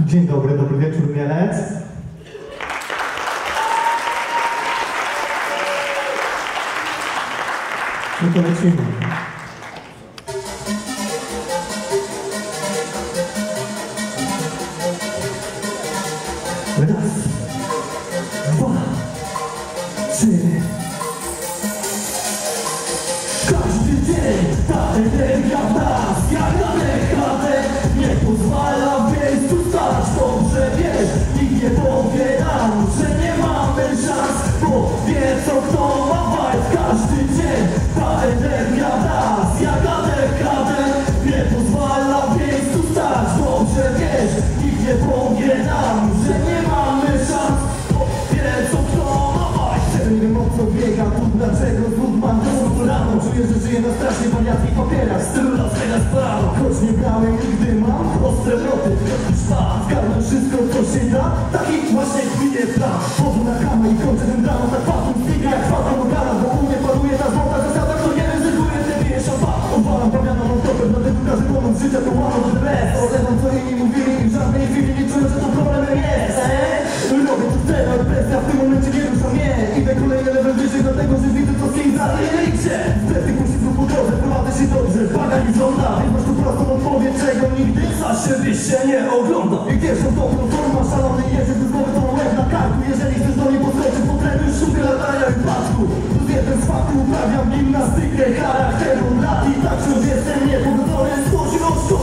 Dzień dobry, dobry wieczór, Mielec. No to lecimy. Raz, dwa, trzy. Każdy dzień ta energia w nas, jak na dekadę, nie pozwala w miejscu stać. Dobrze wiesz, nikt nie powie nam, że nie mamy szans, bo wie co kto ma fajt. Każdy dzień ta energia w nas, jak na dekadę, nie pozwala w miejscu stać. Dobrze wiesz, nikt nie powie nam, że nie mamy szans, bo wie co kto ma fajt. Nie wiem o co biega, tu dlaczego znów mam to rano. Czuję, że żyję na strasznie wariackich papierach. Stylu Las Vegas prawo. Choć nie brałem, nigdy mam ostre wroty. Zgarnę wszystko co się da, taki właśnie chwilę plan. Chodzę na kamę i kończę ten dramat. Tak patrzę styga jak fata Morgana. Bo u mnie paruje ta złota zasada, kto nie ryzykuje, nie bije szampa. Odwalam pawianą non-stopem, dlatego każdy moment życia to one of the best. Olewam co inni mówili i w żadnej chwili nie czuję, że to problemem jest. Robię to chcę, ale presja w tym momencie nie rusza mnie. Idę kolejny level wyżej, dlatego że widzę to z kim zaleje. Wbrew tych musi po drodze, prowadzę się dobrze, waga nie żąda. Więc masz tu prostą odpowiedź, czego nigdy za siebie się nie ogląda. I pierwszą dobrą formą szalony jedzie, z głowy to łeb na karku. Jeżeli chcesz do niej podskoczyć, potrebuj sztukę latania i paczku. Tu jeden z faktu, uprawiam gimnastykę charakteru lat. I tak wciąż jestem niepogodzony z złośliwością.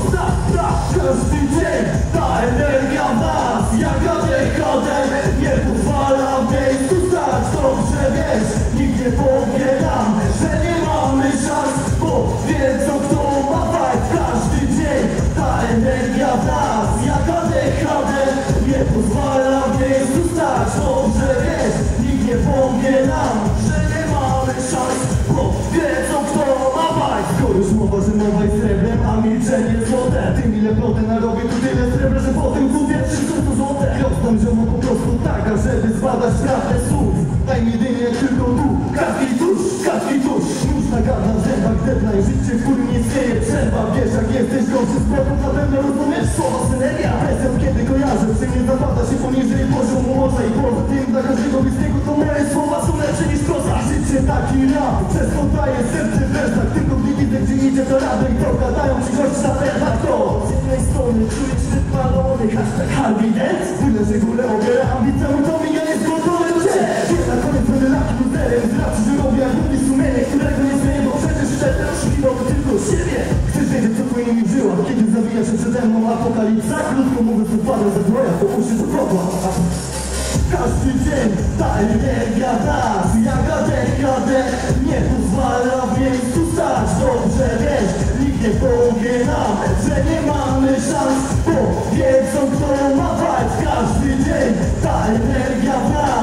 Każdy dzień ta energia w nas, jak na dekadę, nie pozwala w miejscu stać. Dobrze wiesz, nikt nie powie nam, że nie mamy szans, bo wiedzą kto ma fajt. Każdy dzień ta energia w nas, jak na dekadę, nie pozwala w miejscu stać. Dobrze wiesz, nikt nie powie nam, że nie mamy szans, bo wiedzą kto ma fajt. Skoro już mowa, że mowa jest srebrem, a milczenie złote. Tym ile plotę narobię, tu tyle srebra, że potem kupię wszystko to złote. Roztam ziomo po prostu tak, żeby zbadać prawdę słów. Daj mi jedynie tylko tu, kawki tuż. Nóż na gardła, w zębach, deadline. Życie, w którym nie istnieje przerwa. Wiesz jak jesteś gorszy z boku, na pewno rozumiesz słowa synergia. Presją kiedy kojarzę, przy mnie zapada się poniżej poziomu morza. I poza tym dla każdego bliskiego to moje słowa są lepsze niż proza. Życie taki rap, przez to daje serce w wersach. Tylko gdy widzę gdzie idzie to radek, to gadają ci gości na pewno to. Z jednej strony czujesz wypalony, hashtag Harvey Dance. Tyle, że górę obiera ambicją, to mi nie jest gotowy do ciebie. Na koniec będę laki luzerem, znaczy, że robię jak lubi sumienie, którego nie zmienię, bo przecież szczerze oszukiwał tylko siebie. Chcesz wiedzieć co twoimi żyłach, kiedy zawija się przede mną apokalipsa? Krótko mówiąc, upadam za zbroja, to uszy to kotła. Każdy dzień ta energia w nas, jak na dekadę, nie pozwala w miejscu stać. Dobrze wiesz, nikt nie powie nam, że nie mamy szans, bo wiedzą kto ma fajt. Każdy dzień ta energia w nas.